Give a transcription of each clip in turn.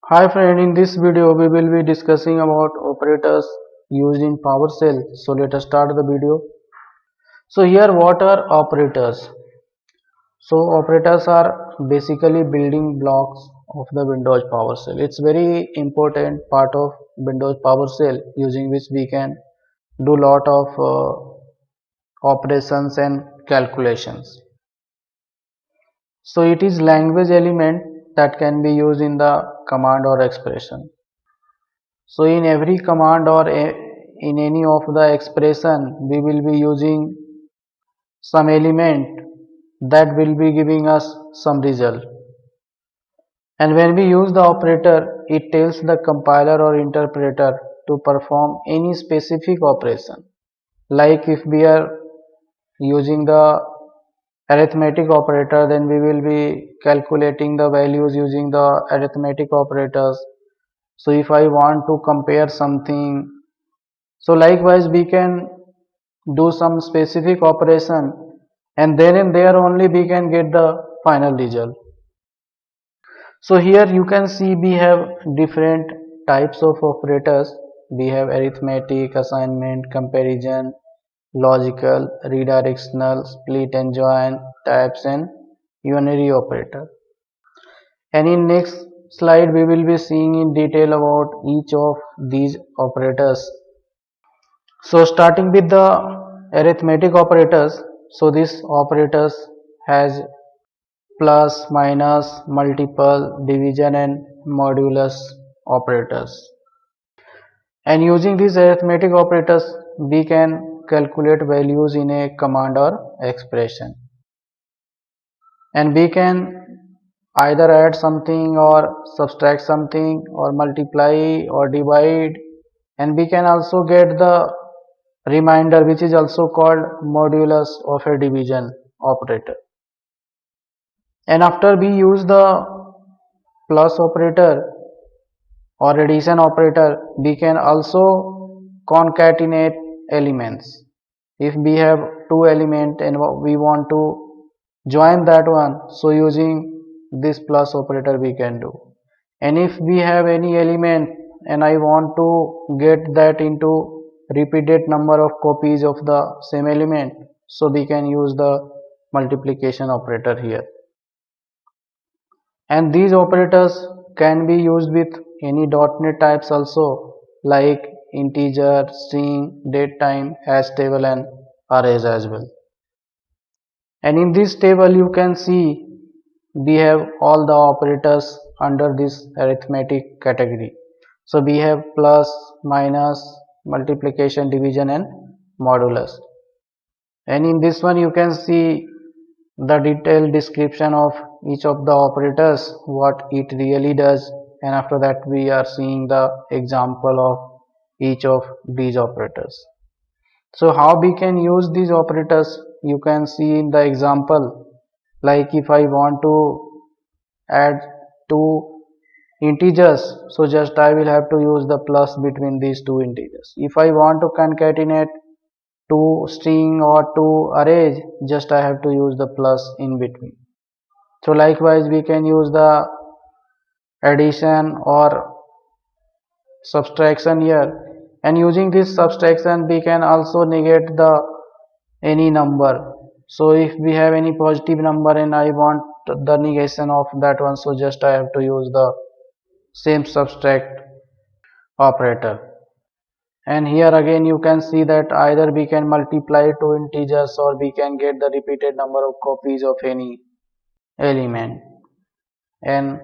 Hi friend, in this video we will be discussing about operators used in PowerShell. So let us start the video. So here what are operators? So operators are basically building blocks of the Windows PowerShell. It's very important part of Windows PowerShell using which we can do lot of operations and calculations. So it is language element that can be used in the command or expression. So in every command or in any of the expression we will be using some element that will be giving us some result. And when we use the operator, it tells the compiler or interpreter to perform any specific operation. Like if we are using the arithmetic operator, then we will be calculating the values using the arithmetic operators. So if I want to compare something, so likewise we can do some specific operation and then and there only we can get the final result. So here you can see we have different types of operators. We have arithmetic, assignment, comparison, logical, redirectional, split and join, types and unary operator. And in next slide we will be seeing in detail about each of these operators. So starting with the arithmetic operators, so this operators has plus, minus, multiple, division and modulus operators. And using these arithmetic operators, we can calculate values in a command or expression. And we can either add something or subtract something or multiply or divide, and we can also get the remainder, which is also called modulus of a division operator. And after we use the plus operator or addition operator, we can also concatenate elements. If we have two elements and we want to join that one, so using this plus operator we can do. And if we have any element and I want to get that into repeated number of copies of the same element, so we can use the multiplication operator here. And these operators can be used with any .NET types also, like integer, string, datetime, hash table and arrays as well. And in this table you can see we have all the operators under this arithmetic category. So we have plus, minus, multiplication, division and modulus. And in this one you can see the detailed description of each of the operators, what it really does, and after that we are seeing the example of each of these operators. So how we can use these operators, you can see in the example. Like if I want to add two integers, so just I will have to use the plus between these two integers. If I want to concatenate two string or two arrays, just I have to use the plus in between. So likewise we can use the addition or subtraction here, and using this subtraction we can also negate the any number. So if we have any positive number and I want the negation of that one, so just I have to use the same subtract operator. And here again you can see that either we can multiply two integers or we can get the repeated number of copies of any element. And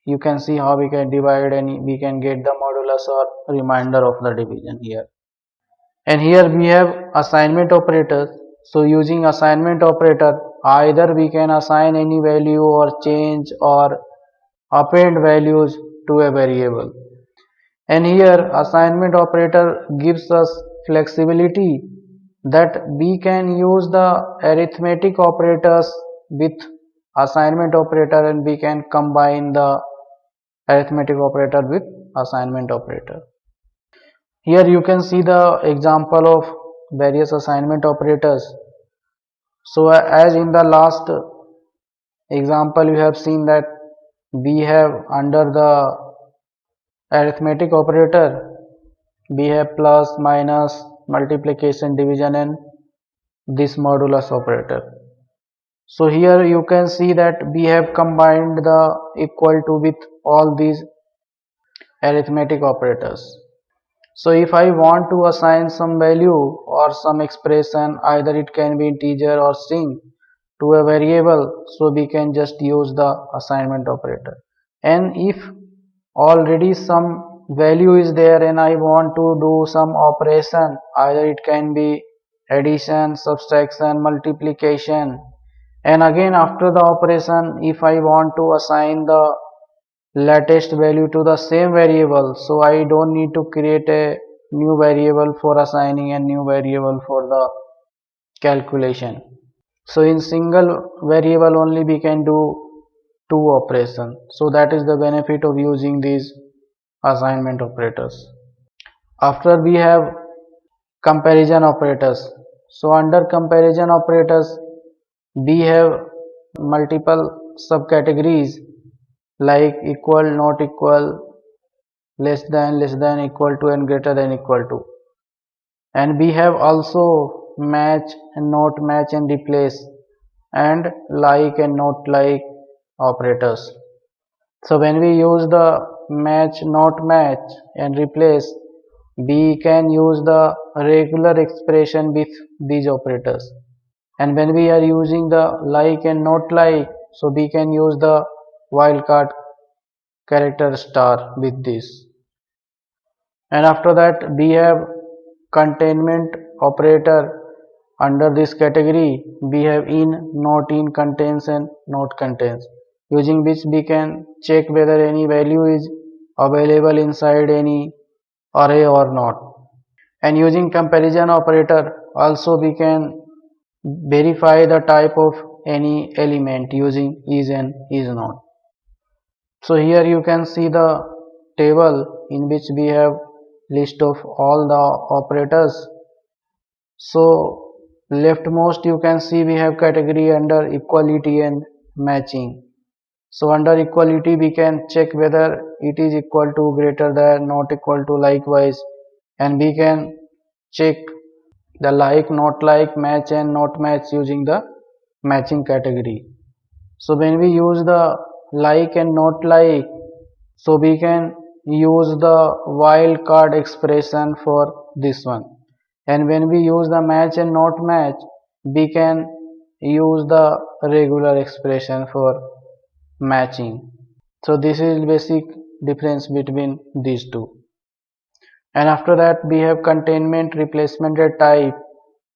you can see how we can divide and we can get the modulus or remainder of the division here. And here we have assignment operators. So using assignment operator, either we can assign any value or change or append values to a variable. And here assignment operator gives us flexibility that we can use the arithmetic operators with assignment operator, and we can combine the arithmetic operator with assignment operator. Here you can see the example of various assignment operators. So as in the last example you have seen that we have under the arithmetic operator, we have plus, minus, multiplication, division and this modulus operator. So here you can see that we have combined the equal to with all these arithmetic operators. So if I want to assign some value or some expression, either it can be integer or string, to a variable, so we can just use the assignment operator. And if already some value is there and I want to do some operation, either it can be addition, subtraction, multiplication, and again after the operation if I want to assign the latest value to the same variable, so I don't need to create a new variable for assigning a new variable for the calculation. So in single variable only we can do two operations. So that is the benefit of using these assignment operators. After we have comparison operators. So under comparison operators we have multiple subcategories like equal, not equal, less than, equal to and greater than equal to. And we have also match and not match and replace and like and not like operators. So when we use the match, not match and replace, we can use the regular expression with these operators. And when we are using the like and not like, so we can use the wildcard character star with this. And after that we have containment operator. Under this category we have in, not in, contains and not contains, using which we can check whether any value is available inside any array or not. And using comparison operator also we can verify the type of any element using is and is not. So here you can see the table in which we have list of all the operators. So leftmost you can see we have category under equality and matching. So under equality we can check whether it is equal to, greater than, not equal to, likewise, and we can check the like, not like, match and not match using the matching category. So when we use the like and not like, so we can use the wildcard expression for this one. And when we use the match and not match, we can use the regular expression for matching. So this is basic difference between these two. And after that we have containment, replacement and type.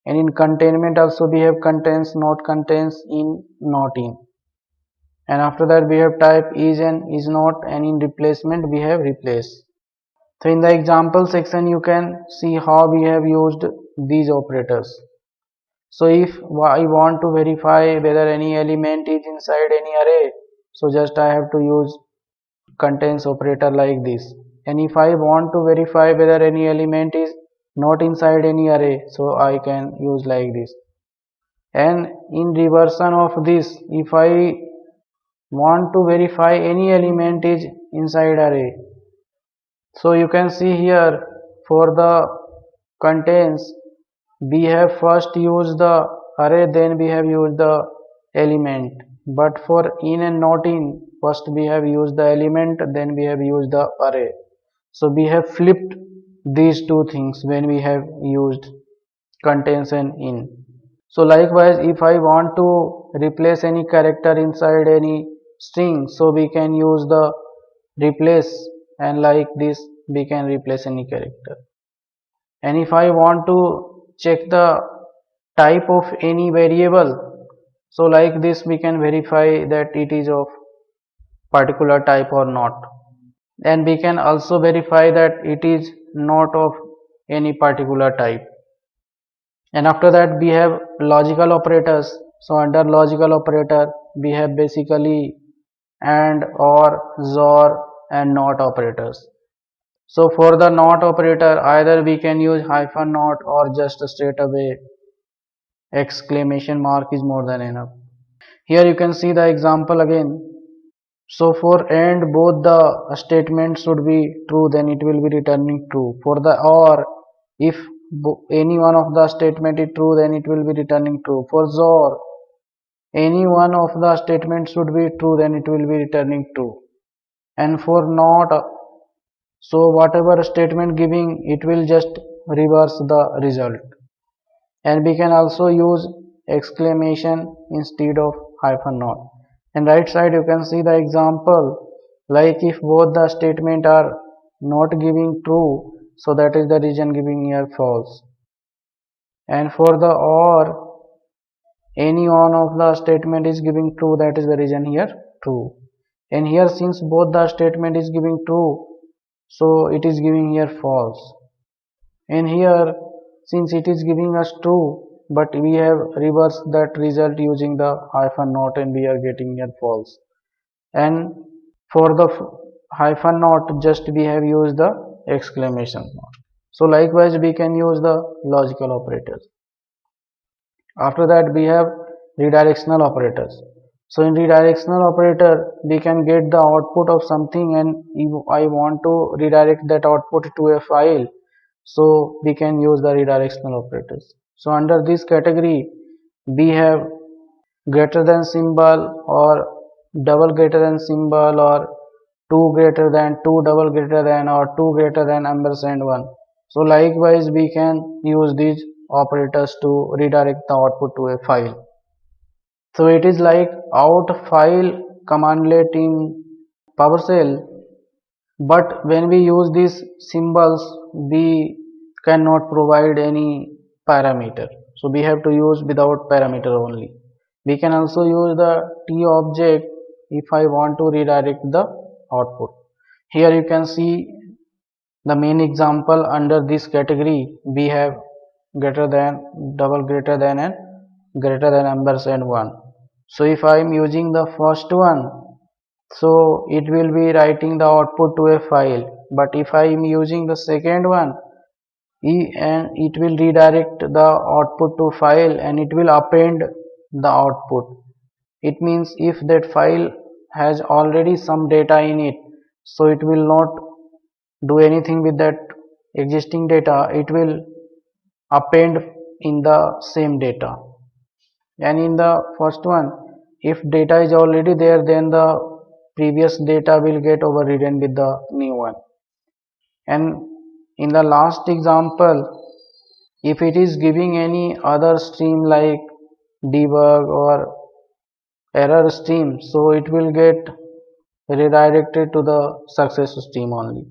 And in containment also we have contains, not contains, in, not in. And after that we have type is and is not, and in replacement we have replace. So in the example section you can see how we have used these operators. So if I want to verify whether any element is inside any array, so just I have to use contains operator like this. And if I want to verify whether any element is not inside any array, so I can use like this. And in reversion of this, if I want to verify any element is inside array, so you can see here for the contains we have first used the array, then we have used the element. But for in and not in, first we have used the element, then we have used the array. So we have flipped these two things when we have used contains and in. So likewise if I want to replace any character inside any string, so we can use the replace, and like this we can replace any character. And if I want to check the type of any variable, so like this we can verify that it is of particular type or not. And we can also verify that it is not of any particular type. And after that we have logical operators. So under logical operator we have basically and, or, XOR and NOT operators. So for the NOT operator, either we can use hyphen not or just straight away exclamation mark is more than enough. Here you can see the example again. So for AND both the statements should be true, then it will be returning true. For the OR, if any one of the statement is true, then it will be returning true. For XOR, any one of the statements should be true, then it will be returning true. And for NOT, so whatever statement giving, it will just reverse the result. And we can also use exclamation instead of hyphen not. And right side you can see the example, like if both the statement are not giving true, so that is the reason giving here false. And for the OR, any one of the statement is giving true, that is the reason here true. And here since both the statement is giving true, so it is giving here false. And here since it is giving us true, but we have reversed that result using the hyphen not, and we are getting here false. And for the hyphen not, just we have used the exclamation mark. So likewise we can use the logical operators. After that we have redirectional operators. So in redirectional operator, we can get the output of something, and if I want to redirect that output to a file, so we can use the redirectional operators. So under this category we have greater than symbol, or double greater than symbol, or two greater than, two double greater than, or two greater than ampersand one. So likewise we can use these operators to redirect the output to a file. So it is like out file commandlet in PowerShell, but when we use these symbols, we cannot provide any parameter. So we have to use without parameter only. We can also use the T object if I want to redirect the output. Here you can see the main example under this category. We have greater than, double greater than, and greater than ampersand one. So if I am using the first one, so it will be writing the output to a file. But if I am using the second one, and it will redirect the output to file, and it will append the output. It means if that file has already some data in it, so it will not do anything with that existing data, it will append in the same data. And in the first one, if data is already there, then the previous data will get overridden with the new one. And in the last example, if it is giving any other stream like debug or error stream, so it will get redirected to the success stream only.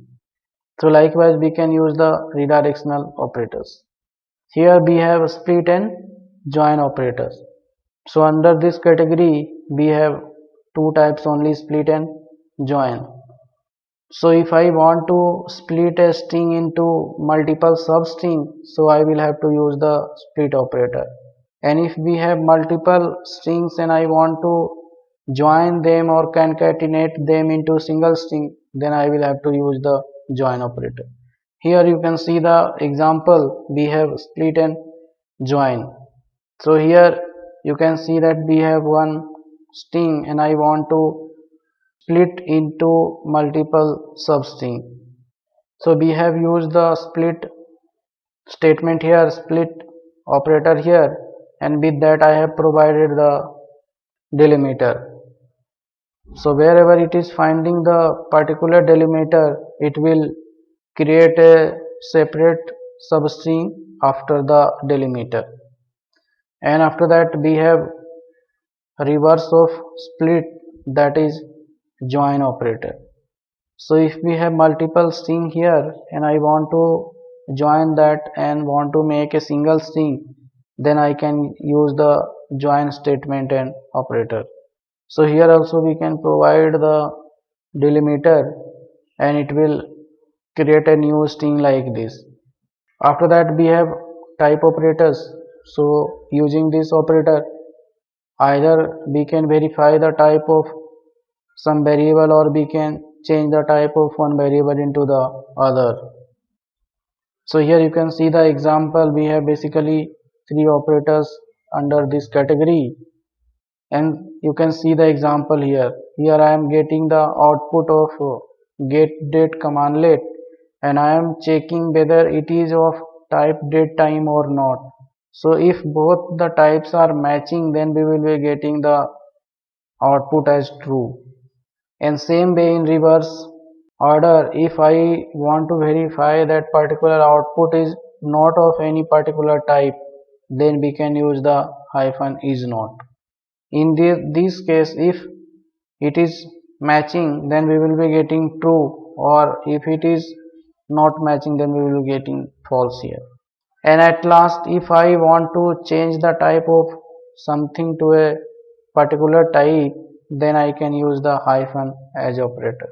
So likewise we can use the redirectional operators. Here we have split and join operators. So under this category we have two types only, split and join. So if I want to split a string into multiple substring, so I will have to use the split operator. And if we have multiple strings and I want to join them or concatenate them into single string, then I will have to use the join operator. Here you can see the example, we have split and join. So here you can see that we have one string and I want to split into multiple substring. So we have used the split statement here, split operator here, and with that I have provided the delimiter. So wherever it is finding the particular delimiter, it will create a separate substring after the delimiter. And after that we have reverse of split, that is join operator. So if we have multiple string here and I want to join that and want to make a single string, then I can use the join statement and operator. So here also we can provide the delimiter and it will create a new string like this. After that we have type operators. So using this operator, either we can verify the type of some variable or we can change the type of one variable into the other. So here you can see the example, we have basically three operators under this category. and you can see the example here. Here I am getting the output of get date commandlet, and I am checking whether it is of type date time or not. So if both the types are matching, then we will be getting the output as true. And same way in reverse order, if I want to verify that particular output is not of any particular type, then we can use the hyphen is not. In this case, if it is matching, then we will be getting true, or if it is not matching, then we will be getting false here. And at last, if I want to change the type of something to a particular type, then I can use the hyphen as operator.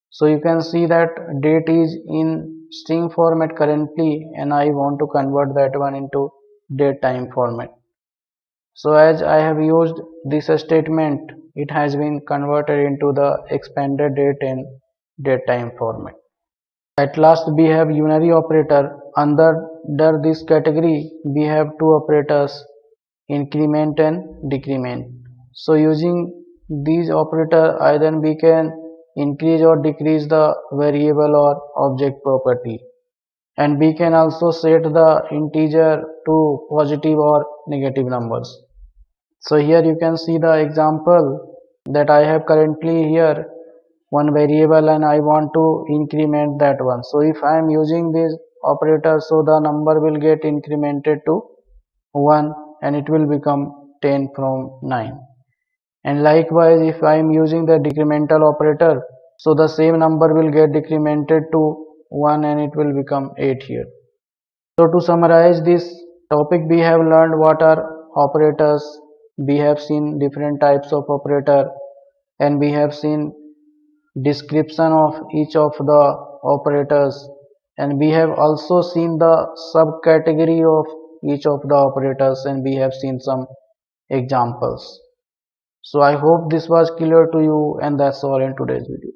So you can see that date is in string format currently, and I want to convert that one into date time format. So as I have used this statement, it has been converted into the expanded date and date time format. At last we have unary operator. Under this category we have two operators, increment and decrement. So using these operator, either we can increase or decrease the variable or object property, and we can also set the integer to positive or negative numbers. So here you can see the example that I have currently here one variable, and I want to increment that one. So if I am using this operator, so the number will get incremented to 1 and it will become 10 from 9. And likewise, if I am using the decremental operator, so the same number will get decremented to 1 and it will become 8 here. So to summarize this topic, we have learned what are operators, we have seen different types of operator, and we have seen description of each of the operators, and we have also seen the subcategory of each of the operators, and we have seen some examples. So I hope this was clear to you, and that's all in today's video.